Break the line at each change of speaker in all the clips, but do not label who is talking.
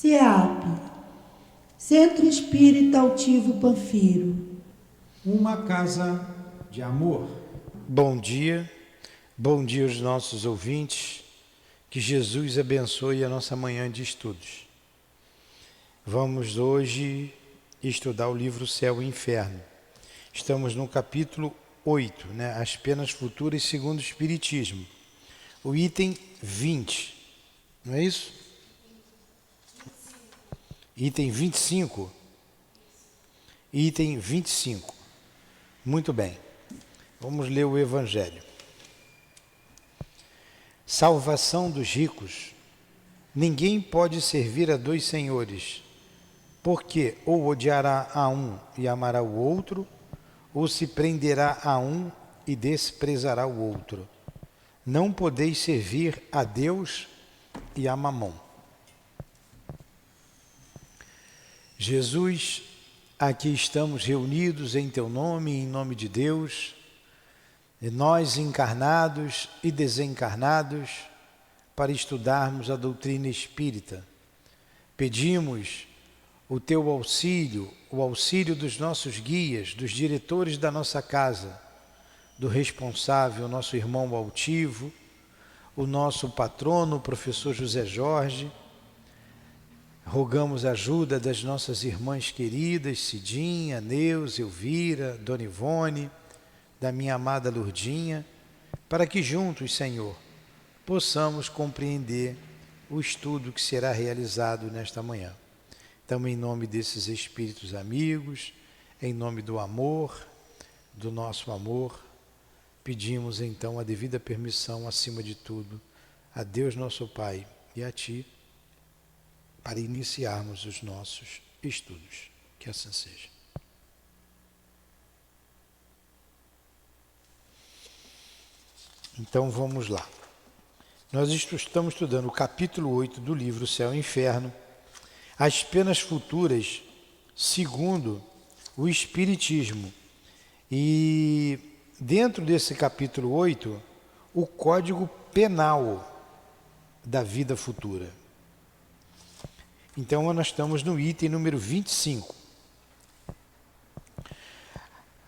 CEAP, Centro Espírita Altivo Panfiro.
Uma casa de amor.
Bom dia aos nossos ouvintes, que Jesus abençoe a nossa manhã de estudos. Vamos hoje estudar o livro Céu e Inferno. Estamos no capítulo 8, As penas futuras segundo o Espiritismo. O item 20, não é isso? Item 25. Item 25. Muito bem. Vamos ler o Evangelho. Salvação dos ricos. Ninguém pode servir a dois senhores, porque ou odiará a um e amará o outro, ou se prenderá a um e desprezará o outro. Não podeis servir a Deus e a Mamon. Jesus, aqui estamos reunidos em Teu nome, em nome de Deus, e nós encarnados e desencarnados, para estudarmos a doutrina espírita. Pedimos o Teu auxílio, o auxílio dos nossos guias, dos diretores da nossa casa, do responsável, nosso irmão altivo, o nosso patrono, o professor José Jorge. Rogamos a ajuda das nossas irmãs queridas, Cidinha, Neus, Elvira, Dona Ivone, da minha amada Lourdinha, para que juntos, Senhor, possamos compreender o estudo que será realizado nesta manhã. Então, em nome desses espíritos amigos, em nome do amor, do nosso amor, pedimos então a devida permissão, acima de tudo, a Deus nosso Pai e a Ti, para iniciarmos os nossos estudos. Que assim seja. Então vamos lá. Nós estamos estudando o capítulo 8 do livro Céu e Inferno, as penas futuras segundo o Espiritismo. E dentro desse capítulo 8, o Código Penal da vida futura. Então nós estamos no item número 25.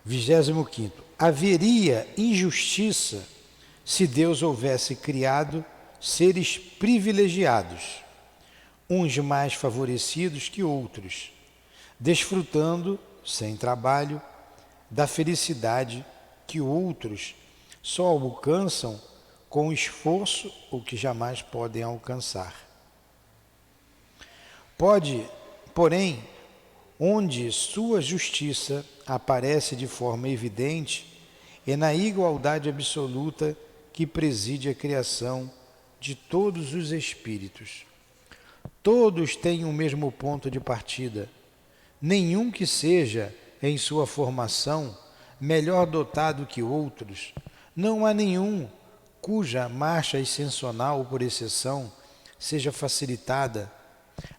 25º. Haveria injustiça se Deus houvesse criado seres privilegiados, uns mais favorecidos que outros, desfrutando, sem trabalho, da felicidade que outros só alcançam com esforço ou que jamais podem alcançar. Pode, porém, onde sua justiça aparece de forma evidente, é na igualdade absoluta que preside a criação de todos os espíritos. Todos têm o mesmo ponto de partida. Nenhum que seja, em sua formação, melhor dotado que outros. Não há nenhum cuja marcha ascensional, por exceção, seja facilitada.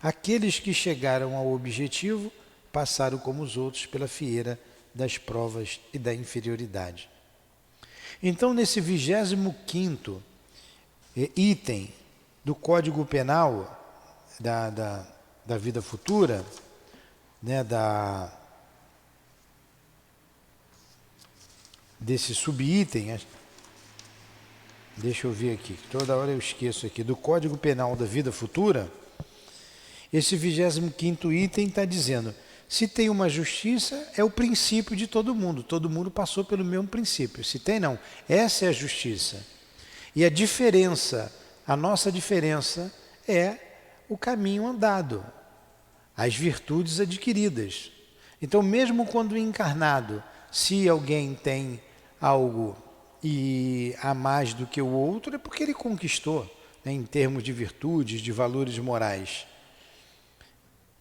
Aqueles que chegaram ao objetivo passaram como os outros pela fieira das provas e da inferioridade. Então, nesse 25º item do Código Penal da vida futura, desse subitem, deixa eu ver aqui, toda hora eu esqueço aqui, do Código Penal da vida futura, esse 25º item está dizendo, se tem uma justiça, é o princípio de todo mundo passou pelo mesmo princípio. Se tem, não. Essa é a justiça. E a diferença, a nossa diferença é o caminho andado, as virtudes adquiridas. Então, mesmo quando encarnado, se alguém tem algo e a mais do que o outro, é porque ele conquistou, em termos de virtudes, de valores morais.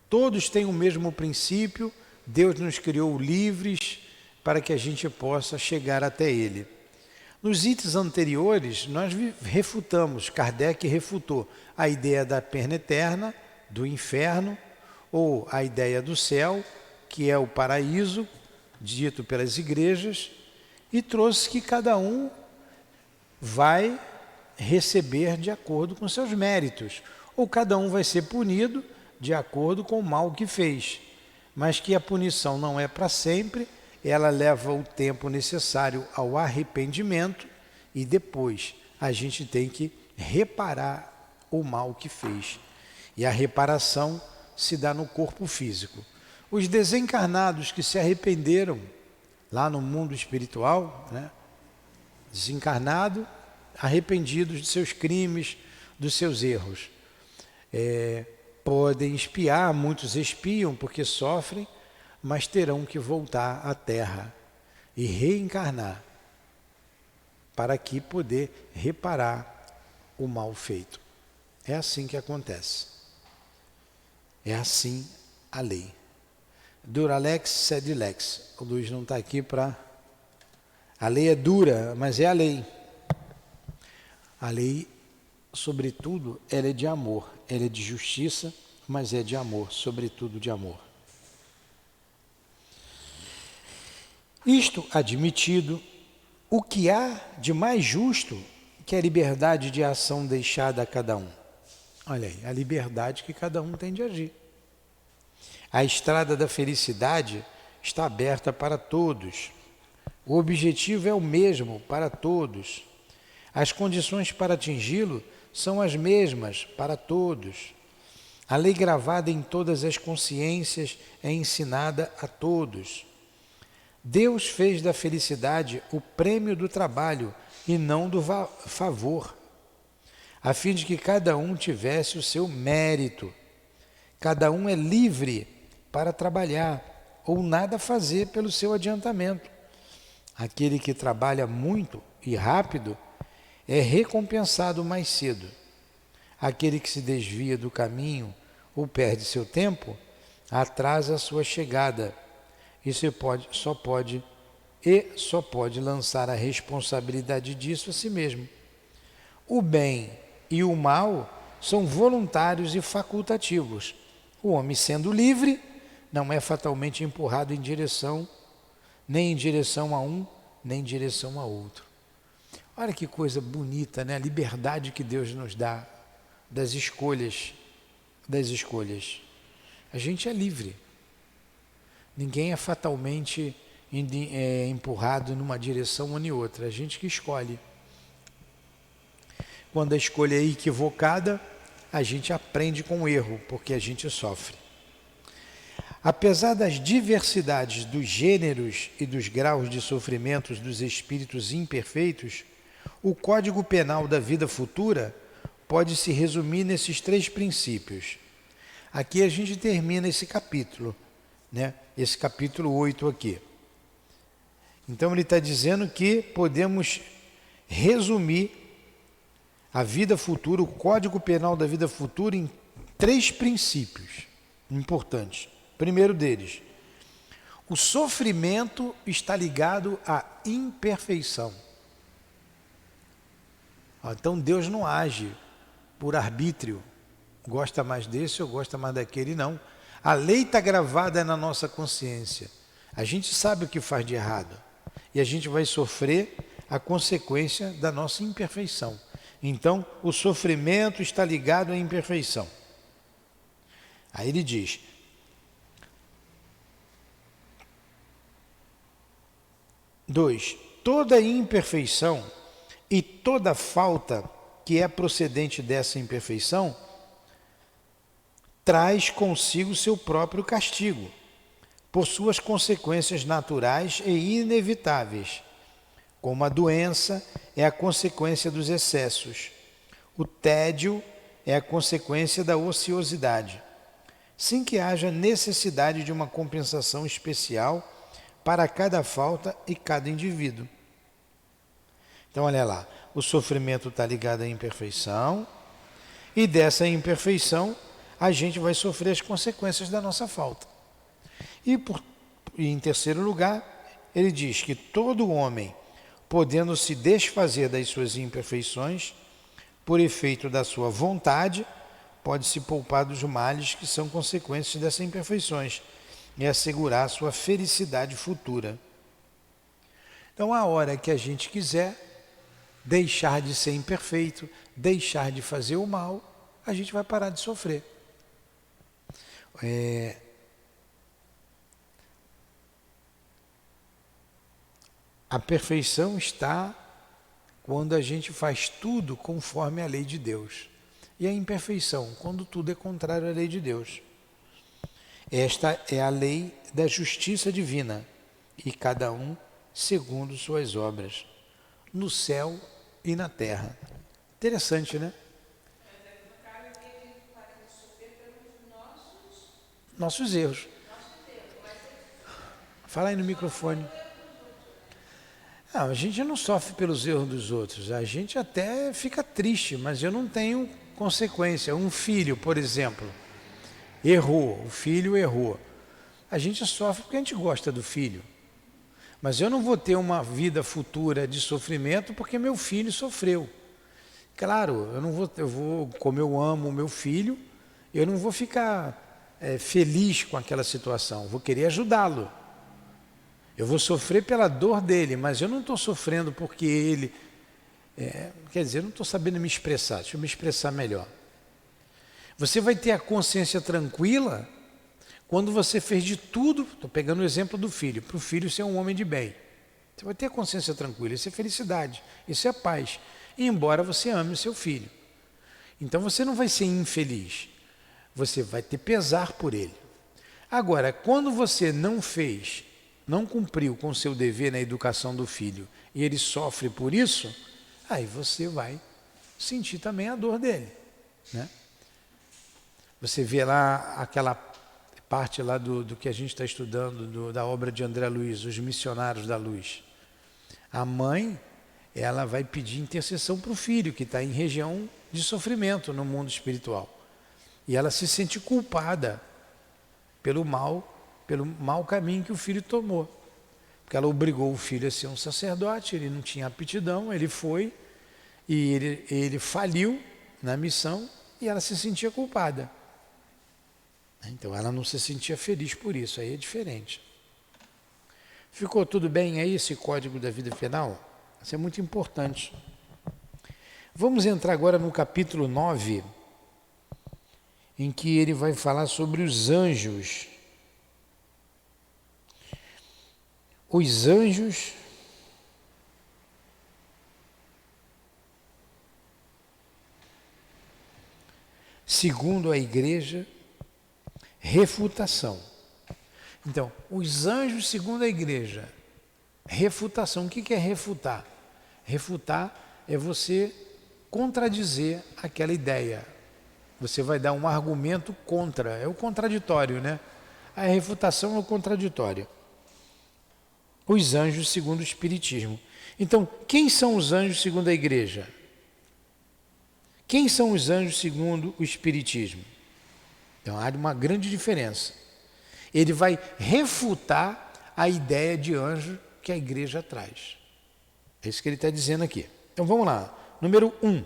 Todos têm o mesmo princípio, Deus nos criou livres para que a gente possa chegar até Ele. Nos itens anteriores, nós refutamos, Kardec refutou a ideia da pena eterna, do inferno, ou a ideia do céu, que é o paraíso, dito pelas igrejas, e trouxe que cada um vai receber de acordo com seus méritos. Ou cada um vai ser punido de acordo com o mal que fez, mas que a punição não é para sempre, ela leva o tempo necessário ao arrependimento e depois a gente tem que reparar o mal que fez. E a reparação se dá no corpo físico. Os desencarnados que se arrependeram lá no mundo espiritual, né? Desencarnado, arrependidos de seus crimes, dos seus erros, podem espiar, muitos espiam porque sofrem, mas terão que voltar à Terra e reencarnar para aqui poder reparar o mal feito. É assim que acontece. É assim a lei. Dura lex, sed lex. O Luiz não está aqui para... A lei é dura, mas é a lei. A lei, sobretudo, ela é de amor. Ela é de justiça, mas é de amor, sobretudo de amor. Isto admitido, o que há de mais justo que a liberdade de ação deixada a cada um? Olha aí, a liberdade que cada um tem de agir. A estrada da felicidade está aberta para todos. O objetivo é o mesmo para todos. As condições para atingi-lo são as mesmas para todos. A lei gravada em todas as consciências é ensinada a todos. Deus fez da felicidade o prêmio do trabalho e não do favor, a fim de que cada um tivesse o seu mérito. Cada um é livre para trabalhar ou nada fazer pelo seu adiantamento. Aquele que trabalha muito e rápido é recompensado mais cedo. Aquele que se desvia do caminho ou perde seu tempo, atrasa a sua chegada. Isso só pode lançar a responsabilidade disso a si mesmo. O bem e o mal são voluntários e facultativos. O homem, sendo livre, não é fatalmente empurrado nem em direção a um, nem em direção a outro. Olha que coisa bonita, né? A liberdade que Deus nos dá das escolhas. A gente é livre. Ninguém é fatalmente empurrado numa direção ou em outra. A gente que escolhe. Quando a escolha é equivocada, a gente aprende com o erro, porque a gente sofre. Apesar das diversidades dos gêneros e dos graus de sofrimentos dos espíritos imperfeitos, o Código Penal da vida futura pode se resumir nesses 3 princípios. Aqui a gente termina esse capítulo, né? Esse capítulo 8 aqui. Então ele está dizendo que podemos resumir a vida futura, o Código Penal da vida futura, em 3 princípios importantes. Primeiro deles, o sofrimento está ligado à imperfeição. Então Deus não age por arbítrio, gosta mais desse ou gosta mais daquele, não. A lei está gravada na nossa consciência. A gente sabe o que faz de errado e a gente vai sofrer a consequência da nossa imperfeição. Então, o sofrimento está ligado à imperfeição. Aí ele diz: toda imperfeição e toda falta que é procedente dessa imperfeição traz consigo seu próprio castigo, por suas consequências naturais e inevitáveis, como a doença é a consequência dos excessos, o tédio é a consequência da ociosidade, sem que haja necessidade de uma compensação especial para cada falta e cada indivíduo. Então, olha lá, o sofrimento está ligado à imperfeição, e dessa imperfeição a gente vai sofrer as consequências da nossa falta. E em terceiro lugar, ele diz que todo homem, podendo se desfazer das suas imperfeições, por efeito da sua vontade, pode se poupar dos males que são consequências dessas imperfeições e assegurar a sua felicidade futura. Então, a hora que a gente quiser deixar de ser imperfeito, deixar de fazer o mal, a gente vai parar de sofrer. A perfeição está quando a gente faz tudo conforme a lei de Deus. E a imperfeição, quando tudo é contrário à lei de Deus. Esta é a lei da justiça divina, e cada um segundo suas obras, no céu e na terra. Interessante, né? Nossos erros. Fala aí no microfone. Não, a gente não sofre pelos erros dos outros, a gente até fica triste, mas eu não tenho consequência. Um filho, por exemplo, errou, o filho errou. A gente sofre porque a gente gosta do filho. Mas eu não vou ter uma vida futura de sofrimento porque meu filho sofreu. Claro, como eu amo o meu filho, eu não vou ficar feliz com aquela situação, vou querer ajudá-lo. Eu vou sofrer pela dor dele, mas eu não estou sofrendo porque ele... quer dizer, eu não estou sabendo me expressar, deixa eu me expressar melhor. Você vai ter a consciência tranquila quando você fez de tudo, estou pegando o exemplo do filho, para o filho ser um homem de bem. Você vai ter a consciência tranquila, isso é felicidade, isso é paz, embora você ame o seu filho. Então você não vai ser infeliz, você vai ter pesar por ele. Agora, quando você não cumpriu com o seu dever na educação do filho e ele sofre por isso, aí você vai sentir também a dor dele, né? Você vê lá aquela parte lá do que a gente está estudando, da obra de André Luiz, Os Missionários da Luz. A mãe, ela vai pedir intercessão para o filho, que está em região de sofrimento no mundo espiritual. E ela se sente culpada pelo mau caminho que o filho tomou. Porque ela obrigou o filho a ser um sacerdote, ele não tinha aptidão, ele foi, e ele faliu na missão, e ela se sentia culpada. Então ela não se sentia feliz por isso, aí é diferente. Ficou tudo bem aí esse código da vida penal? Isso é muito importante. Vamos entrar agora no capítulo 9, em que ele vai falar sobre os anjos. Os anjos segundo a igreja, refutação. Então, os anjos segundo a igreja, refutação. O que é refutar? Refutar é você contradizer aquela ideia. Você vai dar um argumento contra, é o contraditório, né? A refutação é o contraditório. Os anjos segundo o Espiritismo. Então, quem são os anjos segundo a igreja? Quem são os anjos segundo o Espiritismo? Então, há uma grande diferença. Ele vai refutar a ideia de anjo que a igreja traz. É isso que ele está dizendo aqui. Então, vamos lá. Número 1.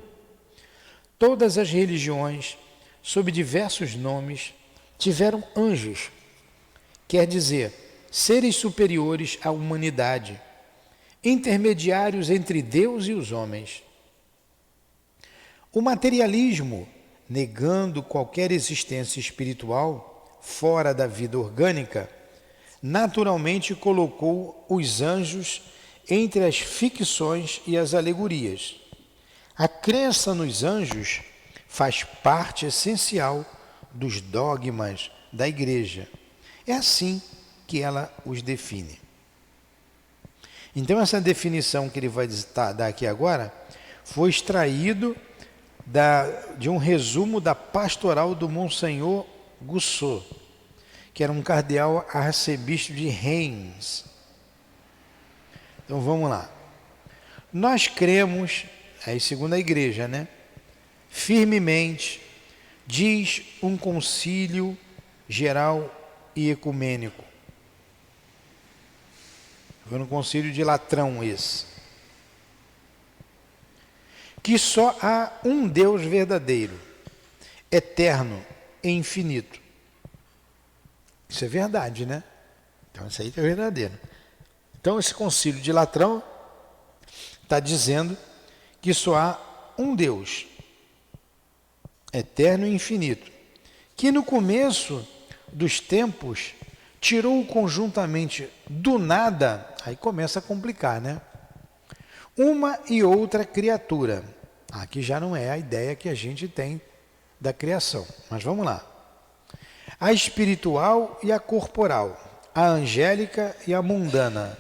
Todas as religiões, sob diversos nomes, tiveram anjos. Quer dizer, seres superiores à humanidade, intermediários entre Deus e os homens. O materialismo, negando qualquer existência espiritual fora da vida orgânica, naturalmente colocou os anjos entre as ficções e as alegorias. A crença nos anjos faz parte essencial dos dogmas da Igreja. É assim que ela os define. Então, essa definição que ele vai dar aqui agora foi extraído de um resumo da pastoral do Monsenhor Goussot, que era um cardeal arcebispo de Reims. Então vamos lá. Nós cremos, aí segundo a igreja, né? Firmemente, diz um concílio geral e ecumênico. Foi no concílio de Latrão esse. Que só há um Deus verdadeiro, eterno e infinito. Isso é verdade, né? Então isso aí é verdadeiro. Então esse concílio de Latrão está dizendo que só há um Deus, eterno e infinito, que no começo dos tempos, tirou conjuntamente do nada, aí começa a complicar, né? Uma e outra criatura. Aqui já não é a ideia que a gente tem da criação, mas vamos lá. A espiritual e a corporal, a angélica e a mundana.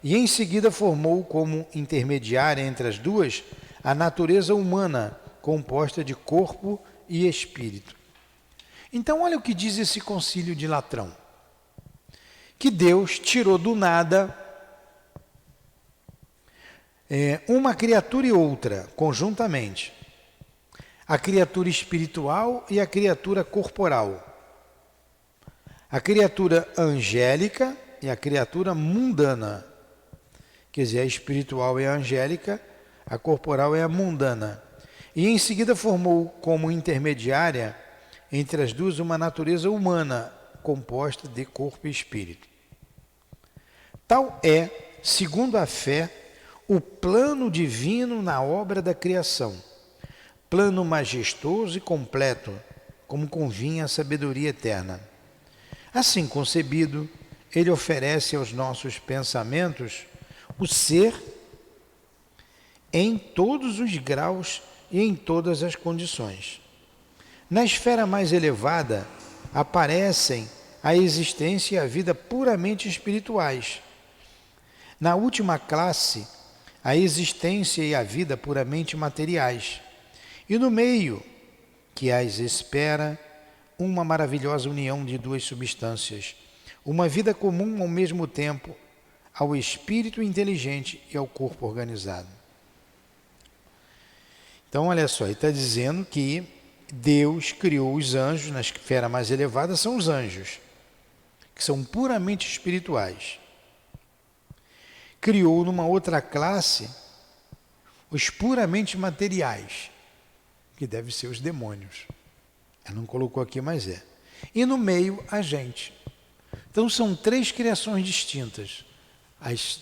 E em seguida formou como intermediária entre as duas a natureza humana, composta de corpo e espírito. Então olha o que diz esse concílio de Latrão. Que Deus tirou do nada uma criatura e outra, conjuntamente. A criatura espiritual e a criatura corporal. A criatura angélica e a criatura mundana. Quer dizer, a espiritual é a angélica, a corporal é a mundana. E em seguida formou como intermediária entre as duas uma natureza humana, composta de corpo e espírito. Tal é, segundo a fé, o plano divino na obra da criação, plano majestoso e completo, como convinha a sabedoria eterna. Assim concebido, ele oferece aos nossos pensamentos o ser em todos os graus e em todas as condições. Na esfera mais elevada, aparecem a existência e a vida puramente espirituais. Na última classe, a existência e a vida puramente materiais. E no meio, que as espera, uma maravilhosa união de duas substâncias, uma vida comum ao mesmo tempo ao espírito inteligente e ao corpo organizado. Então, olha só, ele está dizendo que Deus criou os anjos, na esfera mais elevada são os anjos, que são puramente espirituais. Criou numa outra classe os puramente materiais, que devem ser os demônios. Ela não colocou aqui, mas é. E no meio, a gente. Então, são três criações distintas. As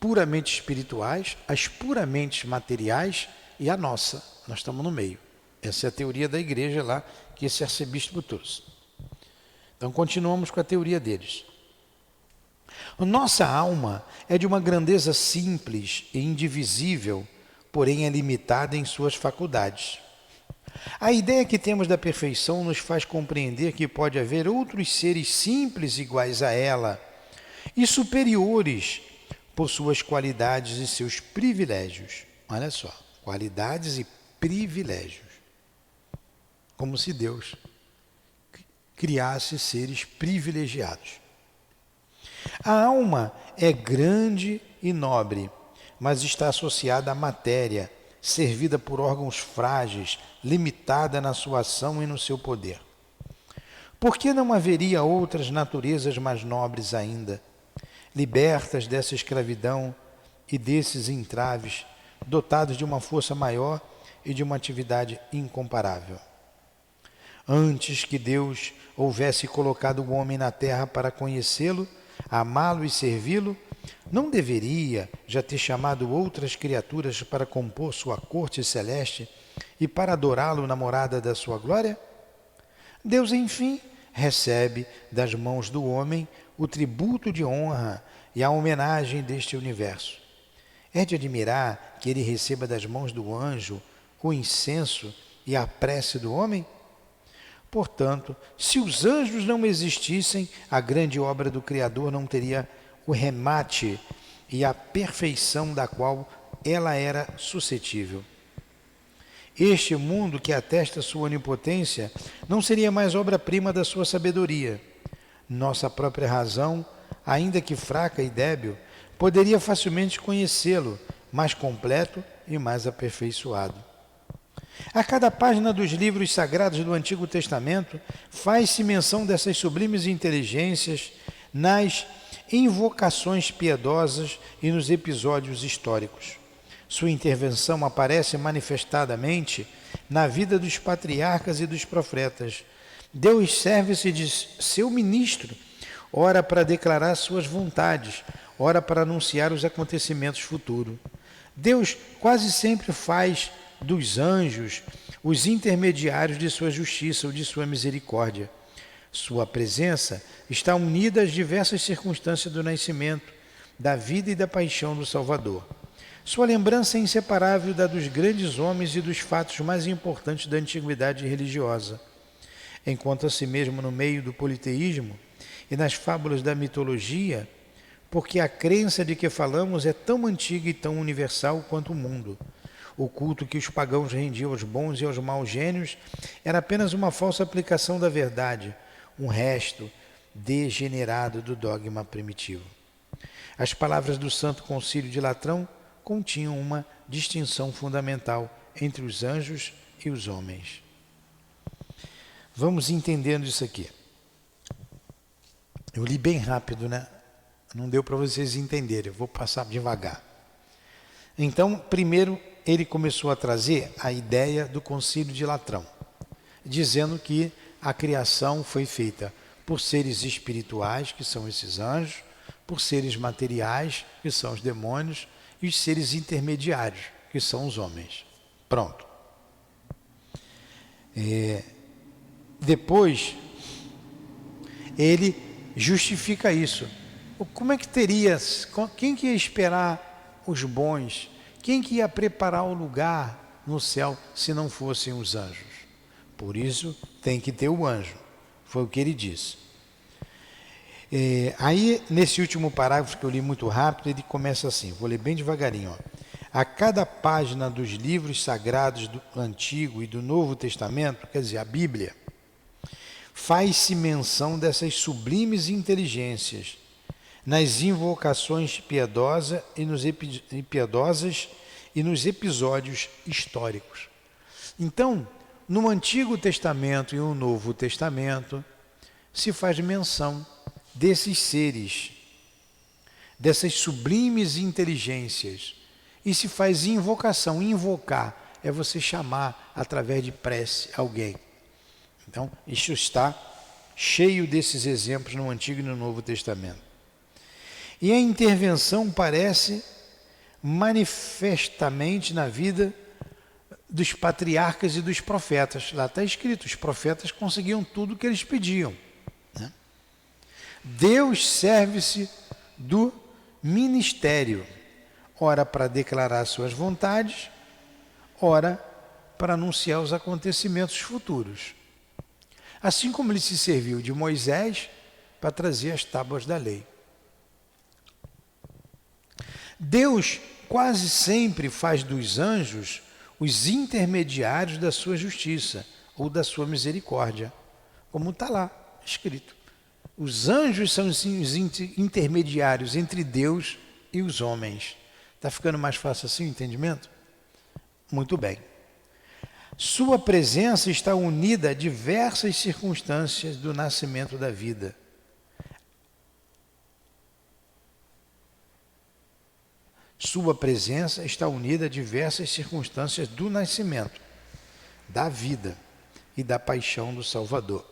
puramente espirituais, as puramente materiais e a nossa. Nós estamos no meio. Essa é a teoria da igreja lá, que esse arcebispo trouxe. Então, continuamos com a teoria deles. Nossa alma é de uma grandeza simples e indivisível, porém é limitada em suas faculdades. A ideia que temos da perfeição nos faz compreender que pode haver outros seres simples iguais a ela e superiores por suas qualidades e seus privilégios. Olha só, qualidades e privilégios. Como se Deus criasse seres privilegiados. A alma é grande e nobre, mas está associada à matéria, servida por órgãos frágeis, limitada na sua ação e no seu poder. Por que não haveria outras naturezas mais nobres ainda, libertas dessa escravidão e desses entraves, dotados de uma força maior e de uma atividade incomparável? Antes que Deus houvesse colocado o homem na terra para conhecê-lo, amá-lo e servi-lo, não deveria já ter chamado outras criaturas para compor sua corte celeste e para adorá-lo na morada da sua glória? Deus, enfim, recebe das mãos do homem o tributo de honra e a homenagem deste universo. É de admirar que ele receba das mãos do anjo o incenso e a prece do homem? Portanto, se os anjos não existissem, a grande obra do Criador não teria o remate e a perfeição da qual ela era suscetível. Este mundo que atesta sua onipotência não seria mais obra-prima da sua sabedoria. Nossa própria razão, ainda que fraca e débil, poderia facilmente conhecê-lo, mais completo e mais aperfeiçoado. A cada página dos livros sagrados do Antigo Testamento faz-se menção dessas sublimes inteligências nas invocações piedosas e nos episódios históricos. Sua intervenção aparece manifestadamente na vida dos patriarcas e dos profetas. Deus serve-se de seu ministro, ora para declarar suas vontades, ora para anunciar os acontecimentos futuros. Deus quase sempre faz dos anjos os intermediários de sua justiça ou de sua misericórdia. Sua presença está unida às diversas circunstâncias do nascimento, da vida e da paixão do Salvador. Sua lembrança é inseparável da dos grandes homens e dos fatos mais importantes da antiguidade religiosa. Enquanto a si mesmo no meio do politeísmo e nas fábulas da mitologia, porque a crença de que falamos é tão antiga e tão universal quanto o mundo. O culto que os pagãos rendiam aos bons e aos maus gênios era apenas uma falsa aplicação da verdade, um resto degenerado do dogma primitivo. As palavras do Santo Concílio de Latrão continham uma distinção fundamental entre os anjos e os homens. Vamos entendendo isso aqui. Eu li bem rápido, né? Não deu para vocês entenderem, eu vou passar devagar. Então, primeiro, ele começou a trazer a ideia do Concílio de Latrão, dizendo que a criação foi feita por seres espirituais, que são esses anjos, por seres materiais, que são os demônios, e os seres intermediários, que são os homens. Pronto. Depois, ele justifica isso. Como é que teria, quem que ia esperar os bons? Quem que ia preparar o lugar no céu se não fossem os anjos? Por isso tem que ter o anjo. Foi o que ele disse. Aí, nesse último parágrafo que eu li muito rápido, ele começa assim, vou ler bem devagarinho. A cada página dos livros sagrados do Antigo e do Novo Testamento, quer dizer, a Bíblia, faz-se menção dessas sublimes inteligências nas invocações piedosas e nos episódios históricos. Então, no Antigo Testamento e no Novo Testamento, se faz menção desses seres, dessas sublimes inteligências, e se faz invocação. Invocar é você chamar através de prece alguém. Então, isso está cheio desses exemplos no Antigo e no Novo Testamento. E a intervenção parece manifestamente na vida dos patriarcas e dos profetas. Lá está escrito, os profetas conseguiam tudo o que eles pediam, né? Deus serve-se do ministério, ora para declarar suas vontades, ora para anunciar os acontecimentos futuros. Assim como ele se serviu de Moisés para trazer as tábuas da lei. Deus quase sempre faz dos anjos os intermediários da sua justiça ou da sua misericórdia, como está lá escrito. Os anjos são os intermediários entre Deus e os homens. Está ficando mais fácil assim o entendimento? Muito bem. Sua presença está unida a diversas circunstâncias do nascimento da vida. Sua presença está unida a diversas circunstâncias do nascimento, da vida e da paixão do Salvador.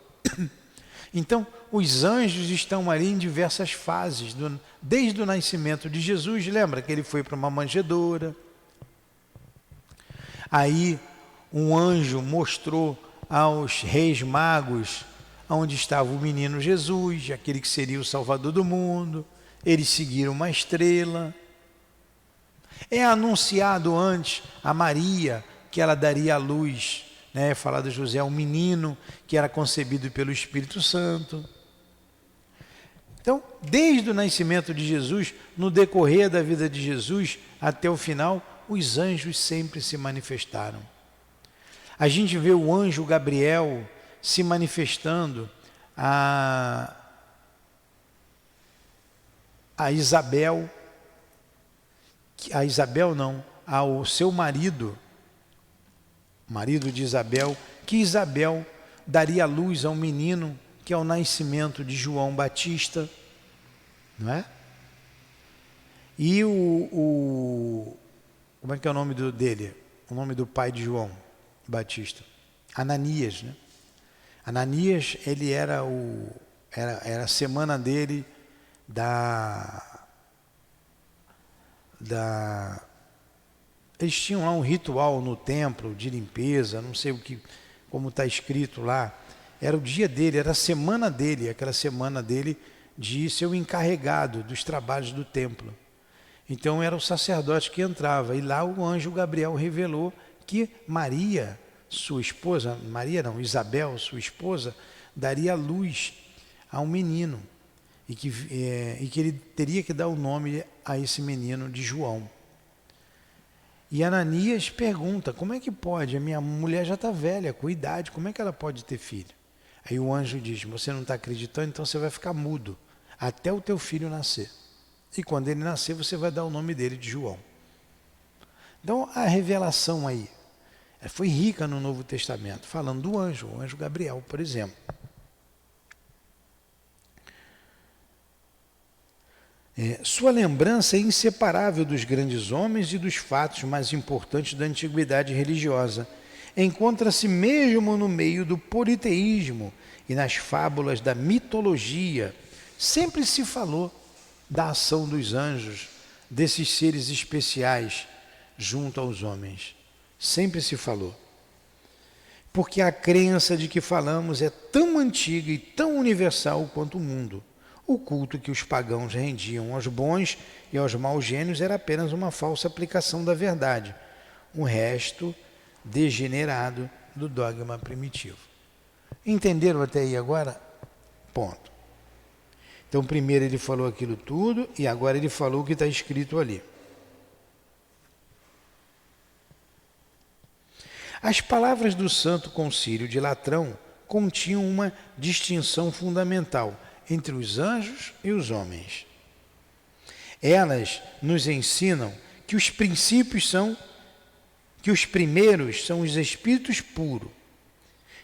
Então, os anjos estão ali em diversas fases, desde o nascimento de Jesus. Lembra que ele foi para uma manjedoura? Aí, um anjo mostrou aos reis magos onde estava o menino Jesus, aquele que seria o Salvador do mundo. Eles seguiram uma estrela. É anunciado antes a Maria que ela daria à luz, né? Falar de José, um menino que era concebido pelo Espírito Santo. Então, desde o nascimento de Jesus, no decorrer da vida de Jesus, até o final, os anjos sempre se manifestaram. A gente vê o anjo Gabriel se manifestando a Isabel, ao seu marido de Isabel, que Isabel daria luz a um menino que é o nascimento de João Batista, não é? E como é que é o nome dele? O nome do pai de João Batista? Ananias, né? Ananias, ele era a semana dele eles tinham lá um ritual no templo de limpeza, não sei como está escrito lá, era o dia dele, era a semana dele, aquela semana dele de ser o encarregado dos trabalhos do templo. Então era o sacerdote que entrava, e lá o anjo Gabriel revelou que Maria, sua esposa, Isabel, sua esposa, daria luz a um menino, e que ele teria que dar o nome a esse menino de João. E Ananias pergunta, como é que pode? A minha mulher já está velha, com idade, como é que ela pode ter filho? Aí o anjo diz, você não está acreditando, então você vai ficar mudo, até o teu filho nascer. E quando ele nascer, você vai dar o nome dele de João. Então a revelação aí foi rica no Novo Testamento, falando do anjo, o anjo Gabriel, por exemplo. Sua lembrança é inseparável dos grandes homens e dos fatos mais importantes da antiguidade religiosa. Encontra-se mesmo no meio do politeísmo e nas fábulas da mitologia. Sempre se falou da ação dos anjos, desses seres especiais junto aos homens. Sempre se falou. Porque a crença de que falamos é tão antiga e tão universal quanto o mundo. O culto que os pagãos rendiam aos bons e aos maus gênios era apenas uma falsa aplicação da verdade, um resto degenerado do dogma primitivo. Entenderam até aí agora? Ponto. Então primeiro ele falou aquilo tudo e agora ele falou o que está escrito ali. As palavras do Santo Concílio de Latrão continham uma distinção fundamental entre os anjos e os homens. Elas nos ensinam que os primeiros são os espíritos puros.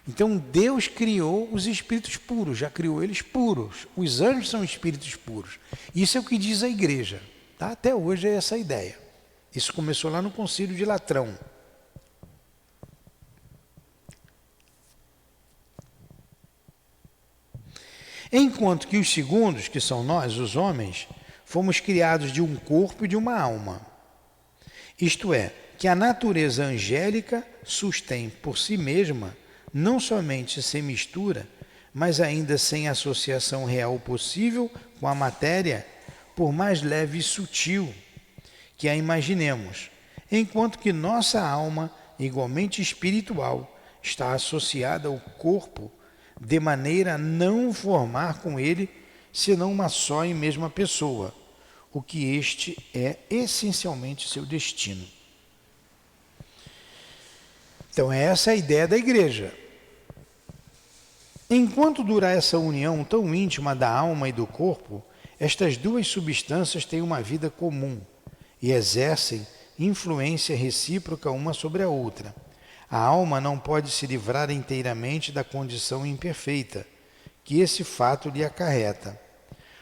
Então Deus criou os espíritos puros, já criou eles puros. Os anjos são espíritos puros. Isso é o que diz a igreja. Tá? Até hoje é essa a ideia. Isso começou lá no Concílio de Latrão. Enquanto que os segundos, que são nós, os homens, fomos criados de um corpo e de uma alma. Isto é, que a natureza angélica sustém por si mesma, não somente sem mistura, mas ainda sem associação real possível com a matéria, por mais leve e sutil que a imaginemos, enquanto que nossa alma, igualmente espiritual, está associada ao corpo, de maneira a não formar com ele senão uma só e mesma pessoa, o que este é essencialmente seu destino. Então essa é a ideia da igreja. Enquanto durar essa união tão íntima da alma e do corpo, estas duas substâncias têm uma vida comum e exercem influência recíproca uma sobre a outra. A alma não pode se livrar inteiramente da condição imperfeita que esse fato lhe acarreta.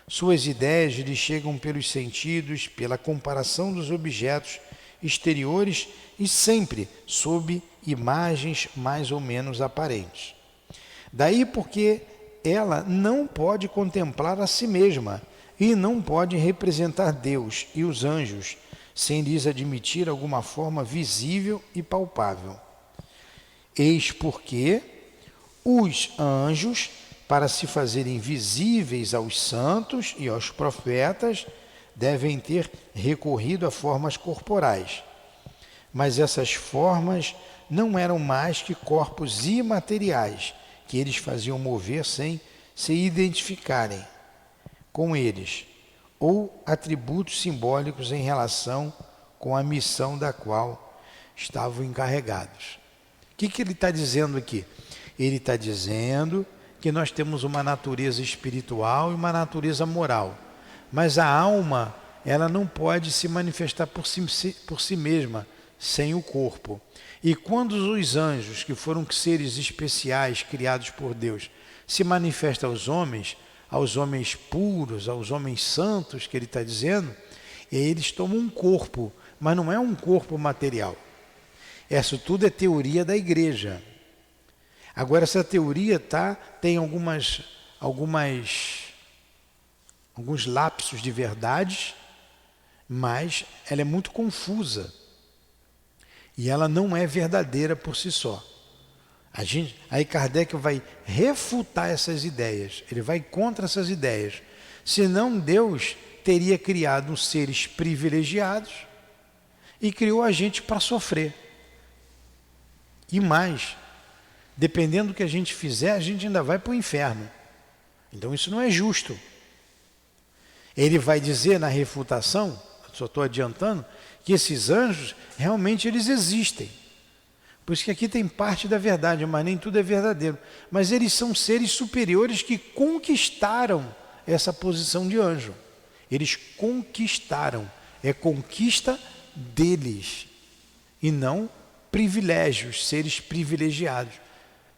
Suas ideias lhe chegam pelos sentidos, pela comparação dos objetos exteriores e sempre sob imagens mais ou menos aparentes. Daí porque ela não pode contemplar a si mesma e não pode representar Deus e os anjos sem lhes admitir alguma forma visível e palpável. Eis porque os anjos, para se fazerem visíveis aos santos e aos profetas, devem ter recorrido a formas corporais. Mas essas formas não eram mais que corpos imateriais, que eles faziam mover sem se identificarem com eles, ou atributos simbólicos em relação com a missão da qual estavam encarregados. O que ele está dizendo aqui? Ele está dizendo que nós temos uma natureza espiritual e uma natureza moral, mas a alma ela não pode se manifestar por si mesma, sem o corpo. E quando os anjos, que foram seres especiais criados por Deus, se manifestam aos homens puros, aos homens santos, que ele está dizendo, eles tomam um corpo, mas não é um corpo material. Isso tudo é teoria da igreja. Agora, essa teoria tem alguns lapsos de verdade, mas ela é muito confusa. E ela não é verdadeira por si só. Aí Kardec vai refutar essas ideias, ele vai contra essas ideias. Senão Deus teria criado seres privilegiados e criou a gente para sofrer. E mais, dependendo do que a gente fizer, a gente ainda vai para o inferno. Então isso não é justo. Ele vai dizer na refutação, só estou adiantando, que esses anjos realmente eles existem. Por isso que aqui tem parte da verdade, mas nem tudo é verdadeiro. Mas eles são seres superiores que conquistaram essa posição de anjo. Eles conquistaram. É conquista deles. E não privilégios, seres privilegiados.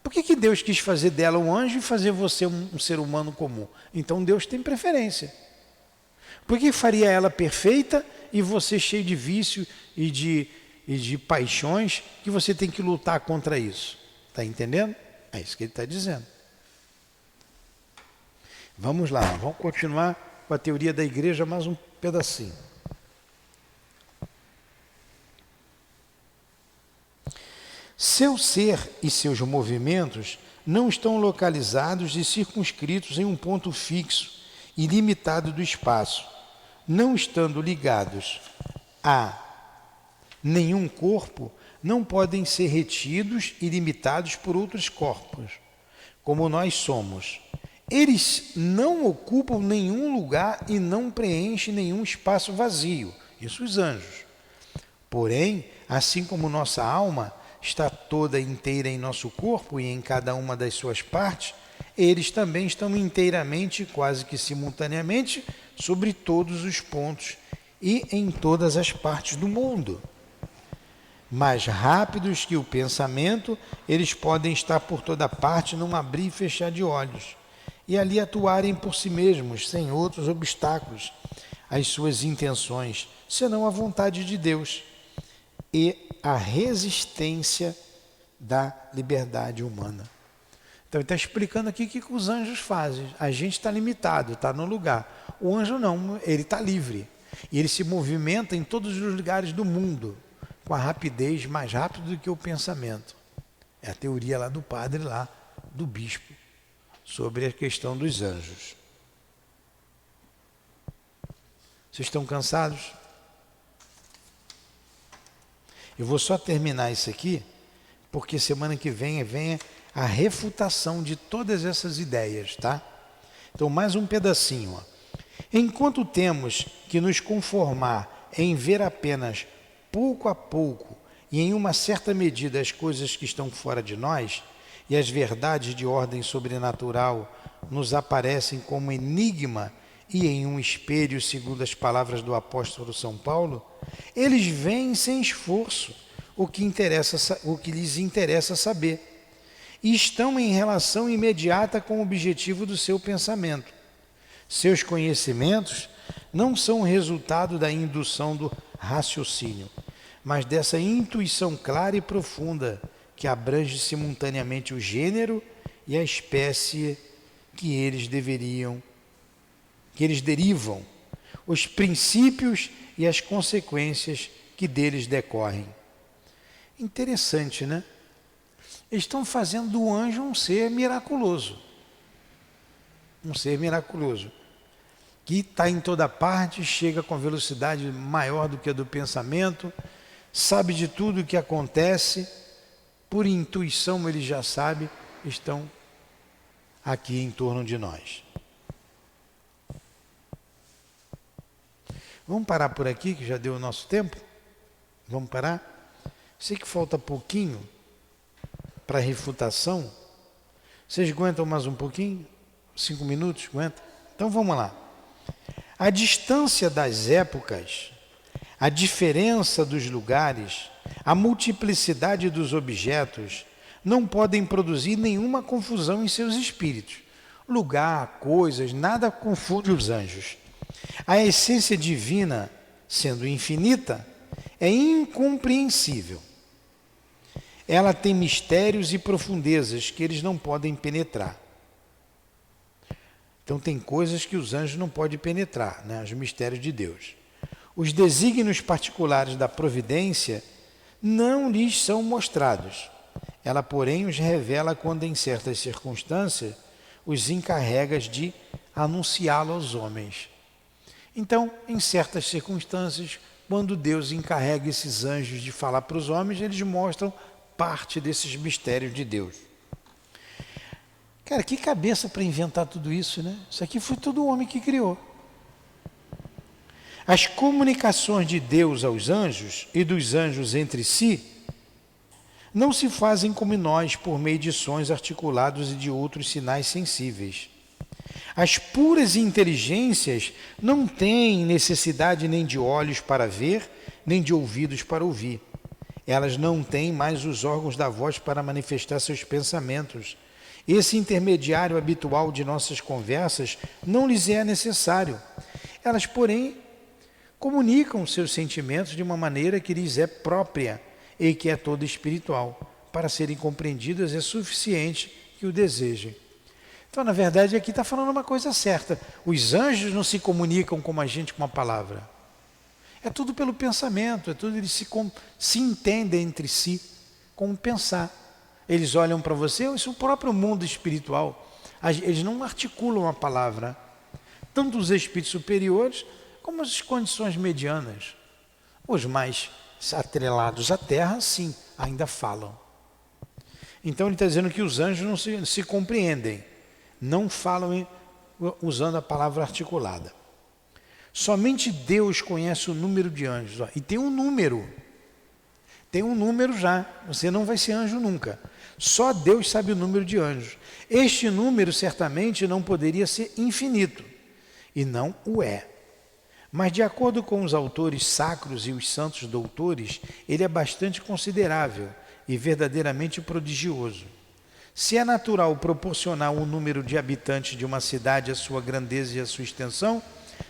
Por que Deus quis fazer dela um anjo e fazer você um ser humano comum? Então Deus tem preferência. Por que faria ela perfeita e você cheio de vício e de paixões que você tem que lutar contra isso? Está entendendo? É isso que ele está dizendo. Vamos lá, vamos continuar com a teoria da igreja mais um pedacinho. Seu ser e seus movimentos não estão localizados e circunscritos em um ponto fixo e limitado do espaço, não estando ligados a nenhum corpo, não podem ser retidos e limitados por outros corpos, como nós somos. Eles não ocupam nenhum lugar e não preenchem nenhum espaço vazio, isso os anjos. Porém, assim como nossa alma está toda inteira em nosso corpo e em cada uma das suas partes, eles também estão inteiramente, quase que simultaneamente, sobre todos os pontos e em todas as partes do mundo. Mais rápidos que o pensamento, eles podem estar por toda parte num abrir e fechar de olhos, e ali atuarem por si mesmos, sem outros obstáculos às suas intenções, senão a vontade de Deus e a resistência da liberdade humana. Então ele está explicando aqui o que os anjos fazem. A gente está limitado, está no lugar. O anjo não, ele está livre. E ele se movimenta em todos os lugares do mundo, com a rapidez mais rápida do que o pensamento. É a teoria lá do padre, lá do bispo, sobre a questão dos anjos. Vocês estão cansados? Eu vou só terminar isso aqui, porque semana que vem a refutação de todas essas ideias, tá? Então, mais um pedacinho. Ó. Enquanto temos que nos conformar em ver apenas pouco a pouco e em uma certa medida as coisas que estão fora de nós, e as verdades de ordem sobrenatural nos aparecem como enigma e em um espelho, segundo as palavras do apóstolo São Paulo, eles veem sem esforço o que lhes interessa saber e estão em relação imediata com o objetivo do seu pensamento. Seus conhecimentos não são resultado da indução do raciocínio, mas dessa intuição clara e profunda que abrange simultaneamente o gênero e a espécie que eles derivam, os princípios e as consequências que deles decorrem. Interessante, né? Eles estão fazendo do anjo um ser miraculoso. Um ser miraculoso. Que está em toda parte, chega com velocidade maior do que a do pensamento, sabe de tudo o que acontece, por intuição ele já sabe, estão aqui em torno de nós. Vamos parar por aqui, que já deu o nosso tempo? Vamos parar? Sei que falta pouquinho para a refutação. Vocês aguentam mais um pouquinho? 5 minutos? Aguenta? Então vamos lá. A distância das épocas, a diferença dos lugares, a multiplicidade dos objetos não podem produzir nenhuma confusão em seus espíritos. Lugar, coisas, nada confunde os anjos. A essência divina, sendo infinita, é incompreensível. Ela tem mistérios e profundezas que eles não podem penetrar. Então tem coisas que os anjos não podem penetrar, né? Os mistérios de Deus. Os desígnios particulares da providência não lhes são mostrados. Ela, porém, os revela quando, em certas circunstâncias, os encarrega de anunciá-lo aos homens. Então, em certas circunstâncias, quando Deus encarrega esses anjos de falar para os homens, eles mostram parte desses mistérios de Deus. Cara, que cabeça para inventar tudo isso, né? Isso aqui foi todo o homem que criou. As comunicações de Deus aos anjos e dos anjos entre si não se fazem como nós, por meio de sons articulados e de outros sinais sensíveis. As puras inteligências não têm necessidade nem de olhos para ver, nem de ouvidos para ouvir. Elas não têm mais os órgãos da voz para manifestar seus pensamentos. Esse intermediário habitual de nossas conversas não lhes é necessário. Elas, porém, comunicam seus sentimentos de uma maneira que lhes é própria e que é toda espiritual. Para serem compreendidas é suficiente que o desejem. Então, na verdade, aqui está falando uma coisa certa. Os anjos não se comunicam como a gente com a palavra. É tudo pelo pensamento, é tudo, eles se entendem entre si com pensar. Eles olham para você, isso é o próprio mundo espiritual. Eles não articulam a palavra. Tanto os espíritos superiores, como as condições medianas. Os mais atrelados à terra, sim, ainda falam. Então ele está dizendo que os anjos não se compreendem. Não falam usando a palavra articulada. Somente Deus conhece o número de anjos. E tem um número. Tem um número já. Você não vai ser anjo nunca. Só Deus sabe o número de anjos. Este número certamente não poderia ser infinito. E não o é. Mas de acordo com os autores sacros e os santos doutores, ele é bastante considerável e verdadeiramente prodigioso. Se é natural proporcionar o número de habitantes de uma cidade à sua grandeza e à sua extensão,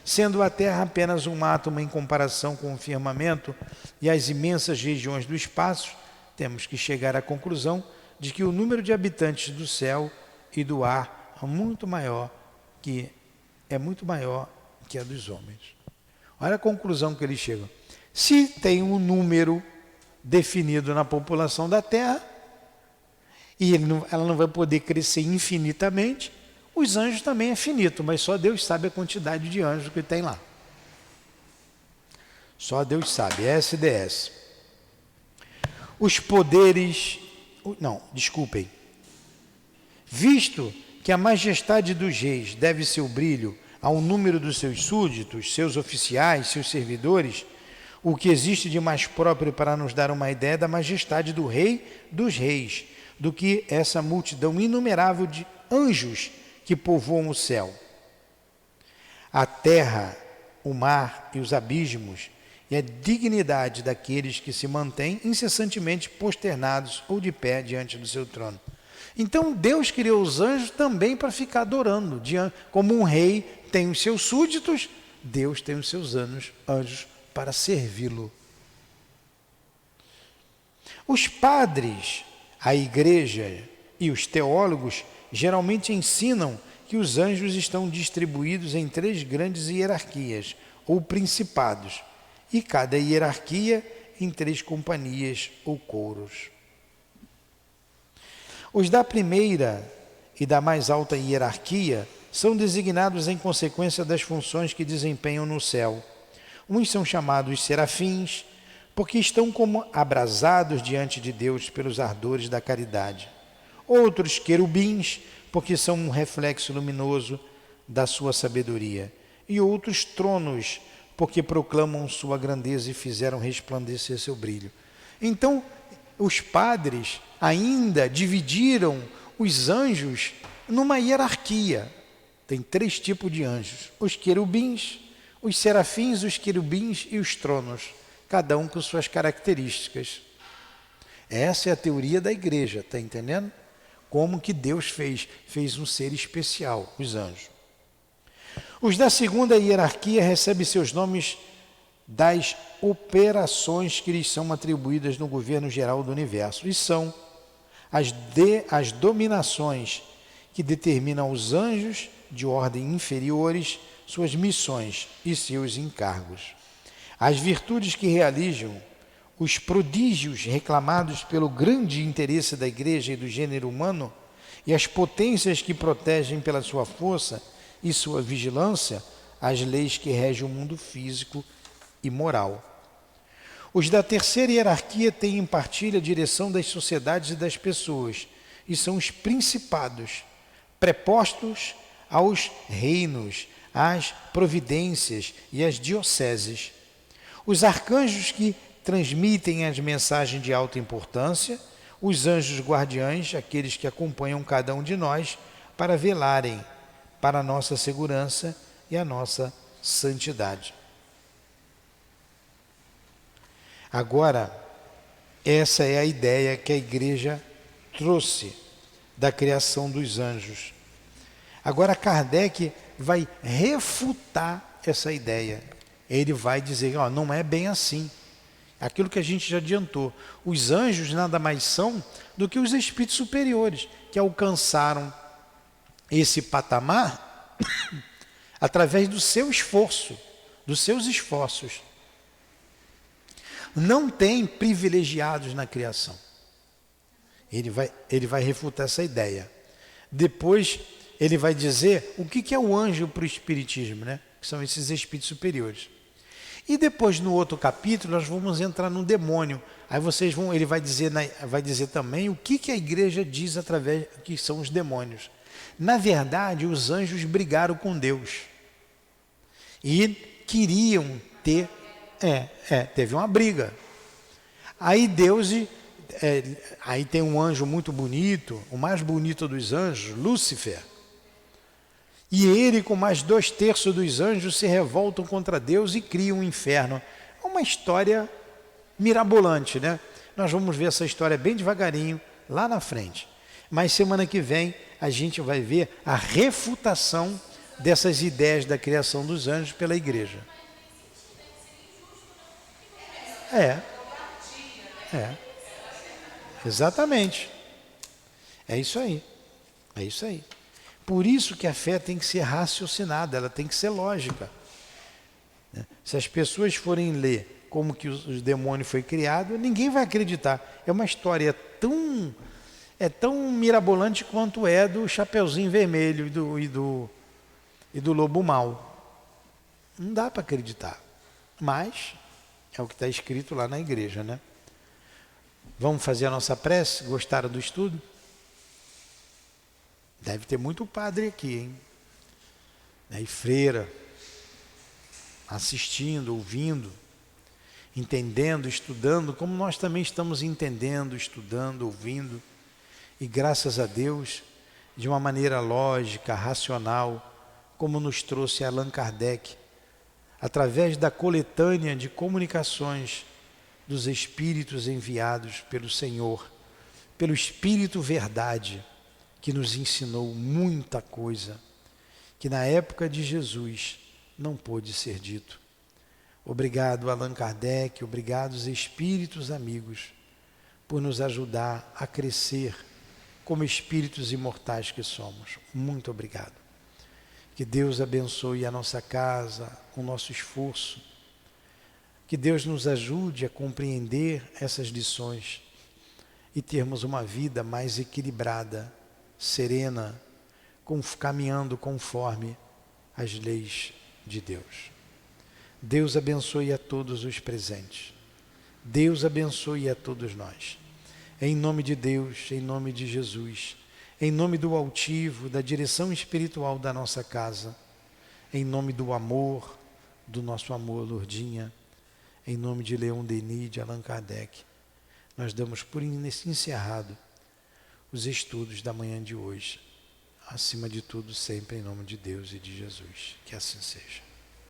sendo a Terra apenas um átomo em comparação com o firmamento e as imensas regiões do espaço, temos que chegar à conclusão de que o número de habitantes do céu e do ar é muito maior que a dos homens. Olha a conclusão que eles chegam. Se tem um número definido na população da Terra, e ela não vai poder crescer infinitamente, os anjos também é finito, mas só Deus sabe a quantidade de anjos que tem lá. Só Deus sabe, SDS. Os poderes... Não, desculpem. Visto que a majestade dos reis deve seu brilho ao número dos seus súditos, seus oficiais, seus servidores, o que existe de mais próprio para nos dar uma ideia da majestade do rei dos reis, do que essa multidão inumerável de anjos que povoam o céu. A terra, o mar e os abismos, e a dignidade daqueles que se mantêm incessantemente posternados ou de pé diante do seu trono. Então Deus criou os anjos também para ficar adorando. Como um rei tem os seus súditos, Deus tem os seus anjos para servi-lo. Os padres, a igreja e os teólogos geralmente ensinam que os anjos estão distribuídos em 3 grandes hierarquias, ou principados, e cada hierarquia em 3 companhias ou coros. Os da primeira e da mais alta hierarquia são designados em consequência das funções que desempenham no céu. Uns são chamados serafins, porque estão como abrasados diante de Deus pelos ardores da caridade. Outros querubins, porque são um reflexo luminoso da sua sabedoria. E outros tronos, porque proclamam sua grandeza e fizeram resplandecer seu brilho. Então, os padres ainda dividiram os anjos numa hierarquia. Tem 3 tipos de anjos: os querubins, os serafins, os querubins e os tronos, cada um com suas características. Essa é a teoria da igreja, está entendendo? Como que Deus fez um ser especial, os anjos. Os da segunda hierarquia recebem seus nomes das operações que lhes são atribuídas no governo geral do universo, e são as dominações que determinam os anjos de ordem inferiores, suas missões e seus encargos. As virtudes que realizam os prodígios reclamados pelo grande interesse da igreja e do gênero humano e as potências que protegem pela sua força e sua vigilância as leis que regem o mundo físico e moral. Os da terceira hierarquia têm em partilha a direção das sociedades e das pessoas, e são os principados, prepostos aos reinos, às providências e às dioceses. Os arcanjos que transmitem as mensagens de alta importância, os anjos guardiães, aqueles que acompanham cada um de nós para velarem para a nossa segurança e a nossa santidade. Agora, essa é a ideia que a igreja trouxe da criação dos anjos. Agora Kardec vai refutar essa ideia. Ele vai dizer, não é bem assim. Aquilo que a gente já adiantou. Os anjos nada mais são do que os espíritos superiores, que alcançaram esse patamar através do seu esforço, dos seus esforços. Não tem privilegiados na criação. Ele vai refutar essa ideia. Depois ele vai dizer o que é o anjo para o espiritismo, né? Que são esses espíritos superiores. E depois, no outro capítulo, nós vamos entrar no demônio. Aí ele vai dizer também o que a igreja diz através que são os demônios. Na verdade, os anjos brigaram com Deus e queriam ter. Teve uma briga. Aí aí tem um anjo muito bonito, o mais bonito dos anjos, Lúcifer. E ele, com mais 2/3 dos anjos, se revoltam contra Deus e criam um inferno. É uma história mirabolante, né? Nós vamos ver essa história bem devagarinho, lá na frente. Mas semana que vem a gente vai ver a refutação dessas ideias da criação dos anjos pela igreja. Exatamente. É isso aí. Por isso que a fé tem que ser raciocinada, ela tem que ser lógica. Se as pessoas forem ler como que os demônios foi criado, ninguém vai acreditar. É uma história tão mirabolante quanto é do Chapeuzinho Vermelho e do Lobo Mau. Não dá para acreditar. Mas é o que está escrito lá na igreja, né? Vamos fazer a nossa prece? Gostaram do estudo? Deve ter muito padre aqui, hein? E freira, assistindo, ouvindo, entendendo, estudando, como nós também estamos entendendo, estudando, ouvindo. E graças a Deus, de uma maneira lógica, racional, como nos trouxe Allan Kardec, através da coletânea de comunicações dos espíritos enviados pelo Senhor, pelo Espírito Verdade, que nos ensinou muita coisa, que na época de Jesus não pôde ser dito. Obrigado, Allan Kardec, obrigado os espíritos amigos, por nos ajudar a crescer como espíritos imortais que somos. Muito obrigado. Que Deus abençoe a nossa casa, o nosso esforço. Que Deus nos ajude a compreender essas lições e termos uma vida mais equilibrada, serena, caminhando conforme as leis de Deus. Deus abençoe a todos os presentes. Deus abençoe a todos nós. Em nome de Deus, em nome de Jesus, em nome do altivo, da direção espiritual da nossa casa, em nome do amor, do nosso amor, Lourdinha, em nome de Leon Denis, de Allan Kardec, nós damos por encerrado os estudos da manhã de hoje. Acima de tudo, sempre em nome de Deus e de Jesus. Que assim seja.